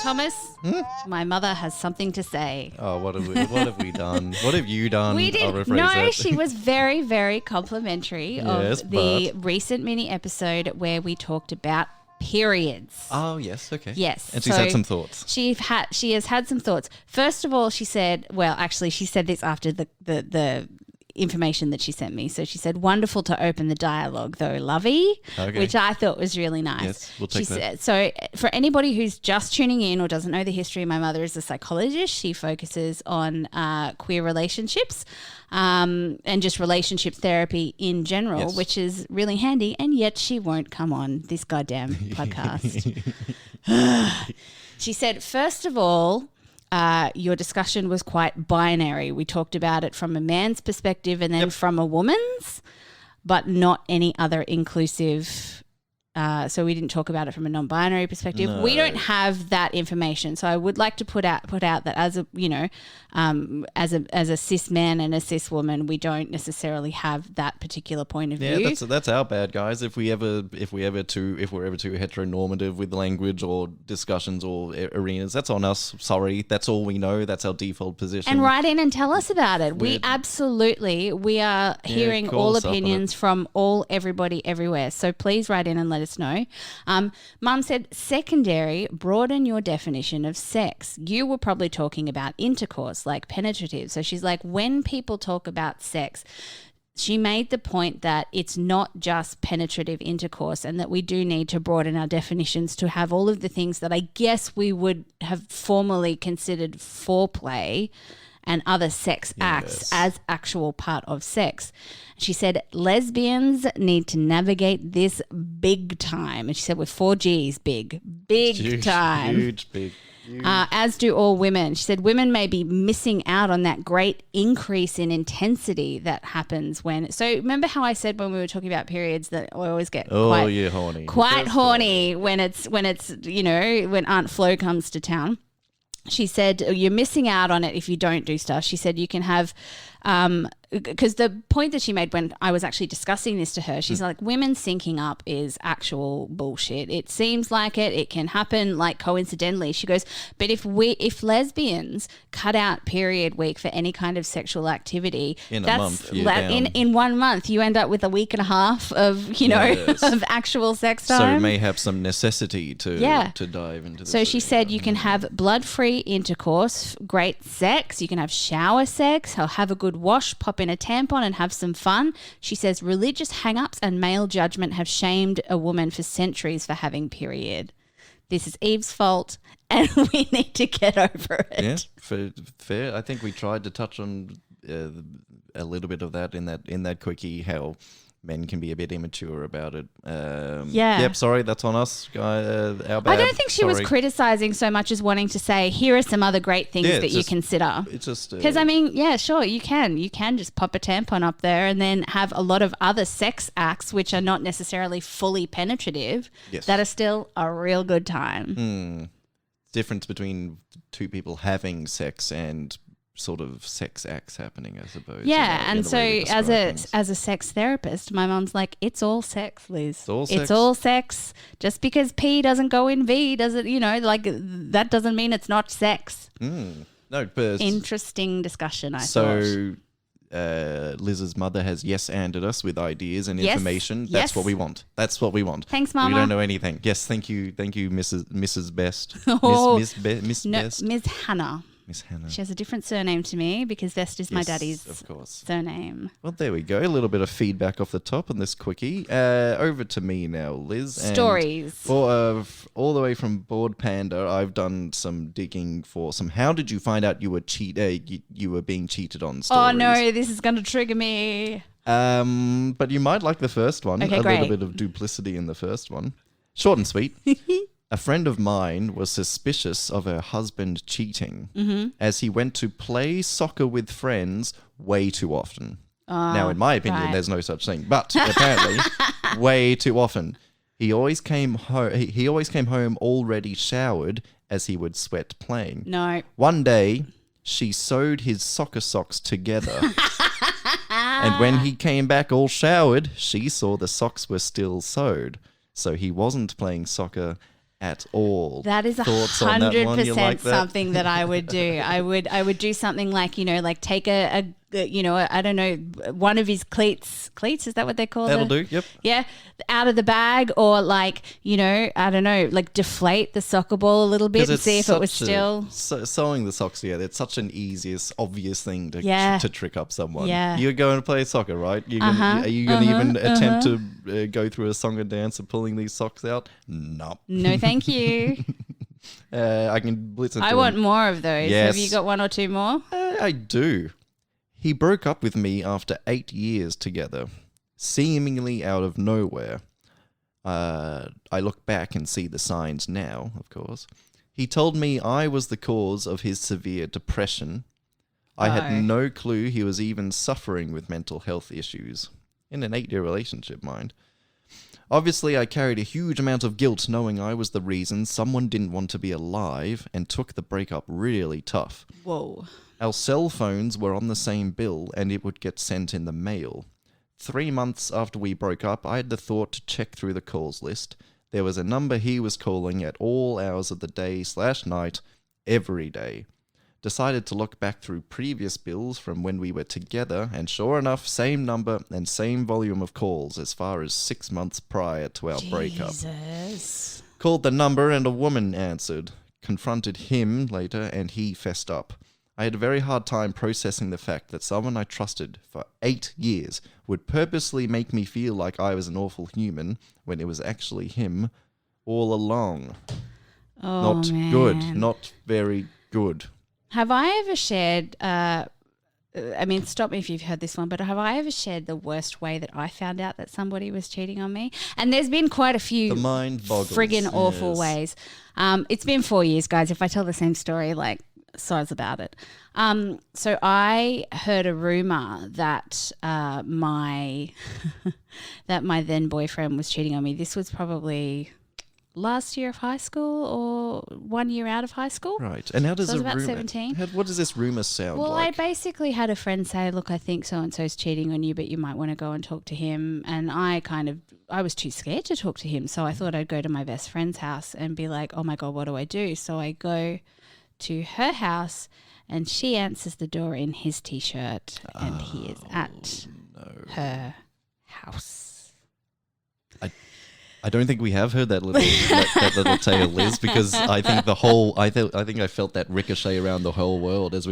Thomas, my mother has something to say. Oh, what have we done? What have you done? We did. I'll rephrase No, that. she was very, very complimentary Yes, of the recent mini episode where we talked about periods. Oh, yes, okay. Yes. And she's had some thoughts. She has had some thoughts. First of all, she said, well, actually, she said this after the information that she sent me. So she said, wonderful to open the dialogue though, lovey, which I thought was really nice. Yes, we'll take that. So for anybody who's just tuning in or doesn't know the history, my mother is a psychologist. She focuses on queer relationships and just relationship therapy in general, which is really handy. And yet she won't come on this goddamn podcast. She said, first of all, your discussion was quite binary. We talked about it from a man's perspective and then from a woman's, but not any other inclusive. So we didn't talk about it from a non-binary perspective. No. We don't have that information. So I would like to put out that as a as a cis man and a cis woman, we don't necessarily have that particular point of view. Yeah, that's our bad, guys. If we're ever too heteronormative with language or discussions or arenas, that's on us. Sorry, that's all we know. That's our default position. And write in and tell us about it. We are hearing all opinions from everybody everywhere. So please write in and let us know. Mum said, secondary, broaden your definition of sex. You were probably talking about intercourse, like penetrative. So she's like, when people talk about sex, she made the point that it's not just penetrative intercourse and that we do need to broaden our definitions to have all of the things that I guess we would have formerly considered foreplay and other sex acts as actual part of sex. She said lesbians need to navigate this big time. And she said with 4 Gs, big time. Huge. As do all women. She said women may be missing out on that great increase in intensity that happens when. So remember how I said when we were talking about periods that I always get horny. Quite horny when it's when Aunt Flo comes to town. She said you're missing out on it if you don't do stuff. She said you can have because the point that she made when I was actually discussing this to her, she's like, women syncing up is actual bullshit. It seems like it can happen like coincidentally. She goes, but if lesbians cut out period week for any kind of sexual activity, in 1 month you end up with a week and a half of of actual sex time. So it may have some necessity to dive into this. So she said you can have blood-free intercourse, great sex, you can have shower sex, have a good wash, pop in a tampon and have some fun. She says religious hang-ups and male judgment have shamed a woman for centuries for having period. This is Eve's fault and we need to get over it. Yeah, fair. I think we tried to touch on a little bit of that in that quickie, how men can be a bit immature about it. Yep, sorry, that's on us. Our bad. I don't think she was criticising so much as wanting to say, here are some other great things that you consider. It's just... Because, sure, you can. You can just pop a tampon up there and then have a lot of other sex acts which are not necessarily fully penetrative that are still a real good time. Difference between two people having sex and sort of sex acts happening, I suppose. Yeah, and so as a sex therapist, my mum's like, it's all sex, Liz. It's all sex. Just because P doesn't go in V doesn't, that doesn't mean it's not sex. No, but interesting discussion, I thought. So Liz's mother has yes-anded us with ideas and information. That's what we want. That's what we want. Thanks, Mama. We don't know anything. Yes, thank you, Mrs. Best. Miss Hannah. Miss Hannah. She has a different surname to me because Best is my daddy's surname. Well, there we go. A little bit of feedback off the top on this quickie. Over to me now, Liz. Stories. For all the way from Bored Panda, I've done some digging for some. How did you find out you were being cheated on? Stories. Oh no, this is going to trigger me. But you might like the first one. Okay, great. Little bit of duplicity in the first one. Short and sweet. A friend of mine was suspicious of her husband cheating as he went to play soccer with friends way too often. Now, in my opinion, there's no such thing, but apparently way too often. He always came home already showered as he would sweat playing. No. One day, she sewed his soccer socks together And when he came back all showered, she saw the socks were still sewed. So he wasn't playing soccer at all. That is 100% something that I would do. I would do something like, like take I don't know, one of his cleats, is that what they call it? That'll do, yep. Yeah, out of the bag, or like, I don't know, like deflate the soccer ball a little bit and see if it was still. Sewing the socks together, it's such an obvious thing to trick up someone. Yeah. You're going to play soccer, right? Are you going to even attempt to go through a song and dance of pulling these socks out? No. No, thank you. I can blitz into I want more of those. Yes. Have you got one or two more? I do. He broke up with me after 8 years together, seemingly out of nowhere. I look back and see the signs now, of course. He told me I was the cause of his severe depression. I had no clue he was even suffering with mental health issues. In an 8-year relationship, mind. Obviously, I carried a huge amount of guilt knowing I was the reason someone didn't want to be alive and took the breakup really tough. Whoa. Our cell phones were on the same bill and it would get sent in the mail. 3 months after we broke up, I had the thought to check through the calls list. There was a number he was calling at all hours of the day/night, every day. Decided to look back through previous bills from when we were together, and sure enough, same number and same volume of calls as far as 6 months prior to our breakup. Called the number and a woman answered. Confronted him later and he fessed up. I had a very hard time processing the fact that someone I trusted for 8 years would purposely make me feel like I was an awful human when it was actually him all along. Oh, not man. Good. Not very good. Have I ever shared, stop me if you've heard this one, but have I ever shared the worst way that I found out that somebody was cheating on me? And there's been quite a few the mind boggles. Friggin' awful ways. It's been 4 years, guys. If I tell the same story, soz about it. So I heard a rumor that my then boyfriend was cheating on me. This was probably last year of high school or 1 year out of high school. Right. And how does so I was about rumor, 17. What does this rumor sound like? Well, I basically had a friend say, look, I think so-and-so's cheating on you, but you might want to go and talk to him. And I was too scared to talk to him. So I thought I'd go to my best friend's house and be like, oh my God, what do I do? So I go to her house and she answers the door in his T-shirt and he is at her house. I don't think we have heard that little little tale, Liz, because I think I think I felt that ricochet around the whole world as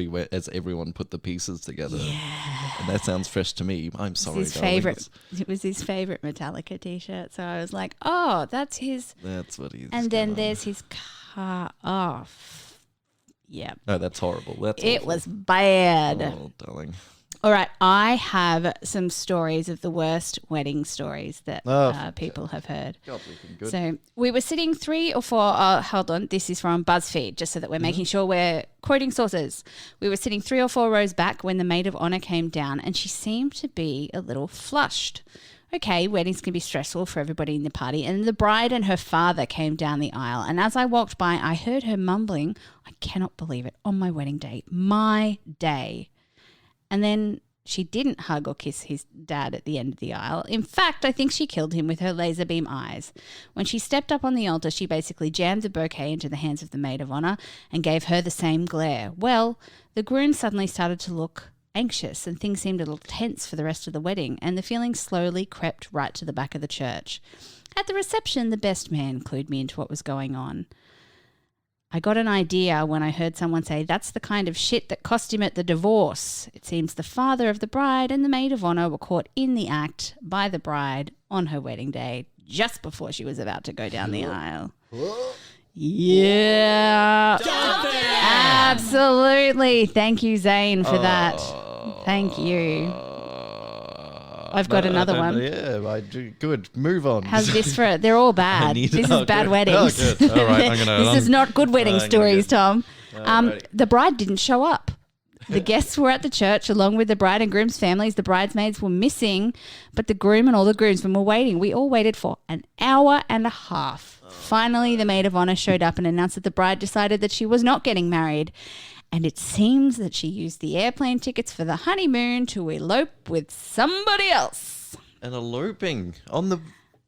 everyone put the pieces together. Yeah. And that sounds fresh to me. I'm sorry, It was his favorite Metallica T-shirt, so I was like, "Oh, that's his." That's what he's. And then there's his car off. Yeah. No, that's horrible. It was bad. Oh, darling. All right, I have some stories of the worst wedding stories that people have heard. God, good. So we were sitting 3 or 4, hold on, this is from BuzzFeed, just so that we're making sure we're quoting sources. We were sitting 3 or 4 rows back when the maid of honor came down and she seemed to be a little flushed. Okay, weddings can be stressful for everybody in the party. And the bride and her father came down the aisle. And as I walked by, I heard her mumbling, I cannot believe it, on my wedding day, my day. And then she didn't hug or kiss his dad at the end of the aisle. In fact, I think she killed him with her laser beam eyes. When she stepped up on the altar, she basically jammed the bouquet into the hands of the maid of honor and gave her the same glare. Well, the groom suddenly started to look anxious and things seemed a little tense for the rest of the wedding, and the feeling slowly crept right to the back of the church. At the reception, the best man clued me into what was going on. I got an idea when I heard someone say, that's the kind of shit that cost him at the divorce. It seems the father of the bride and the maid of honor were caught in the act by the bride on her wedding day, just before she was about to go down the aisle. Yeah. Absolutely. Thank you, Zane, for that. Thank you. I've got another one. Yeah, I do. Good. Move on. How's this for it? They're all bad. This is bad weddings. Oh, good. All right. This is not good wedding stories, Tom. Right. The bride didn't show up. The guests were at the church along with the bride and groom's families. The bridesmaids were missing, but the groom and all the groomsmen were waiting. We all waited for an hour and a half. Finally, the maid of honor showed up and announced that the bride decided that she was not getting married. and it seems that she used the airplane tickets for the honeymoon to elope with somebody else. And eloping on the...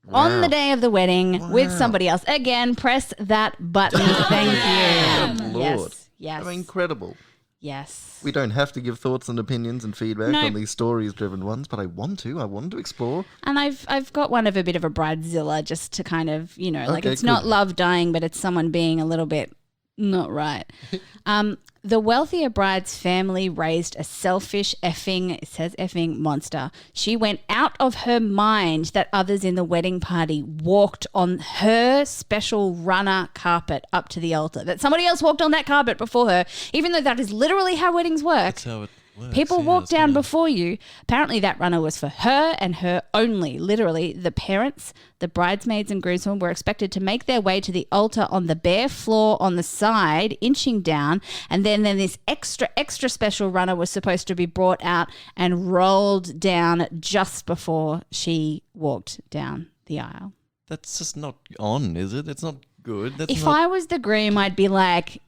On the day of the wedding with somebody else. Again, press that button. Thank you. Good Lord. Yes. I mean, incredible. Yes. We don't have to give thoughts and opinions and feedback on these stories-driven ones, but I want to explore. And I've got one of a bit of a bridezilla just to kind of, like it's good. not love dying, but it's someone being a little bit not right. The wealthier bride's family raised a selfish it says effing monster. She went out of her mind that others in the wedding party walked on her special runner carpet up to the altar. That somebody else walked on that carpet before her, even though that is literally how weddings work. That's how it works. People walk down before you. Apparently that runner was for her and her only. Literally, the parents, the bridesmaids and groomsmen were expected to make their way to the altar on the bare floor on the side, inching down, and then this extra special runner was supposed to be brought out and rolled down just before she walked down the aisle. That's just not on, is it? It's not good. If I was the groom, I'd be like,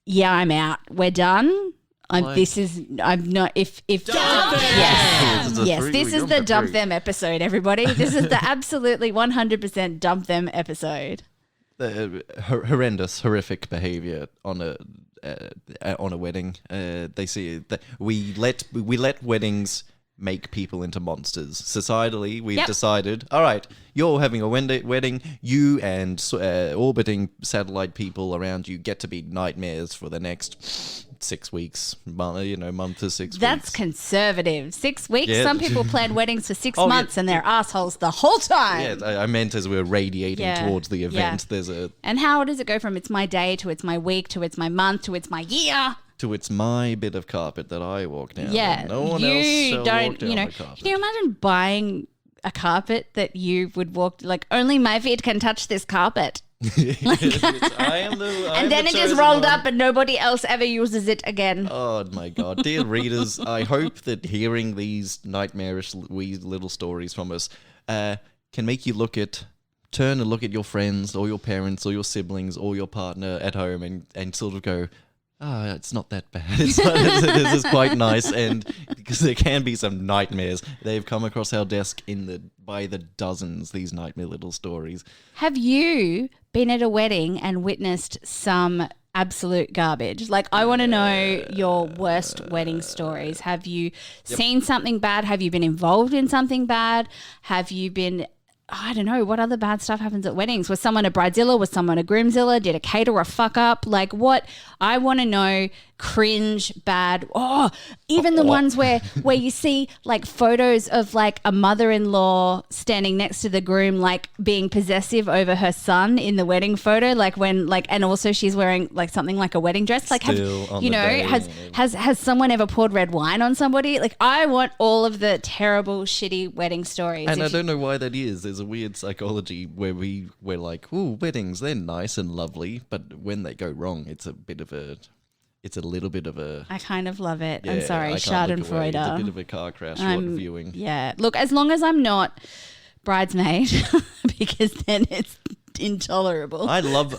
yeah, I'm out. We're done. This is the dump them episode, everybody. This is the absolutely 100% dump them episode. Horrific behavior on a wedding. They see that we let weddings make people into monsters. Societally, we've decided, all right, you're having a wedding, you and orbiting satellite people around you get to be nightmares for the next 6 weeks, month to 6 weeks. That's conservative. 6 weeks? Yeah. Some people plan weddings for 6 months and they're assholes the whole time. Yeah, I meant as we're radiating towards the event. Yeah. And how does it go from it's my day to it's my week to it's my month to it's my year? To it's my bit of carpet that I walk down. Yeah. No one else shall walk down the carpet. Can you imagine buying a carpet that you would walk, like, only my feet can touch this carpet? And then it just rolled up and nobody else ever uses it again. Oh my God. Dear readers, I hope that hearing these nightmarish wee little stories from us can make you turn and look at your friends or your parents or your siblings or your partner at home and sort of go, it's not that bad. This is quite nice, and because there can be some nightmares. They've come across our desk by the dozens, these nightmare little stories. Have you been at a wedding and witnessed some absolute garbage? Like, I want to know your worst wedding stories. Have you seen something bad? Have you been involved in something bad? Have you been... I don't know, what other bad stuff happens at weddings? Was someone a bridezilla? Was someone a groomzilla? Did a caterer fuck up? Like, what? I want to know cringe, bad. Even the ones where you see like photos of like a mother-in-law standing next to the groom, like being possessive over her son in the wedding photo, like when like, and also she's wearing like something like a wedding dress. Like, has someone ever poured red wine on somebody? Like, I want all of the terrible, shitty wedding stories. And I don't know why that is. There's a weird psychology where we're like, ooh, weddings, they're nice and lovely, but when they go wrong, it's a little bit of a... I kind of love it. I'm sorry, Schadenfreude. It's a bit of a car crash viewing. Yeah. Look, as long as I'm not bridesmaid, because then it's intolerable. I love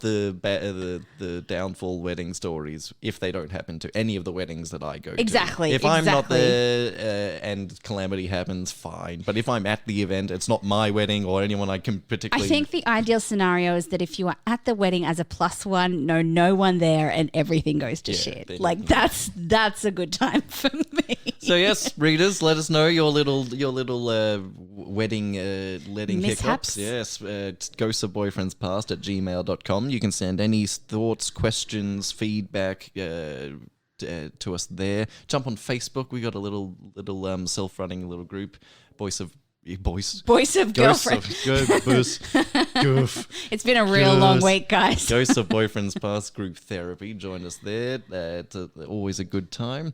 the downfall wedding stories if they don't happen to any of the weddings that I go to. Exactly. If I'm not there and calamity happens, fine. But if I'm at the event, it's not my wedding or anyone I can particularly... I think the ideal scenario is that if you are at the wedding as a +1, no one there, and everything goes to shit. Like, that's a good time for me. So yes, readers, let us know your little wedding hiccups. Yes, ghostsofboyfriendspast@gmail.com. You can send any thoughts, questions, feedback to us there. Jump on Facebook. We got a little self-running little group, Voice of Girlfriend. It's been a real long week, guys. Ghosts of Boyfriends Past group therapy. Join us there. It's always a good time.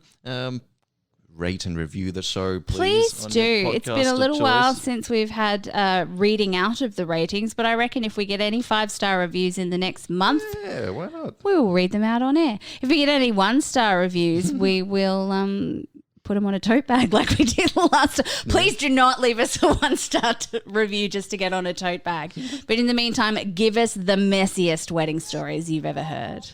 Rate and review the show, please. Please do. It's been a little while since we've had reading out of the ratings, but I reckon if we get any 5-star reviews in the next month, why not? We will read them out on air. If we get any 1-star reviews, we will put them on a tote bag like we did last time. Please do not leave us a 1-star review just to get on a tote bag. But in the meantime, give us the messiest wedding stories you've ever heard.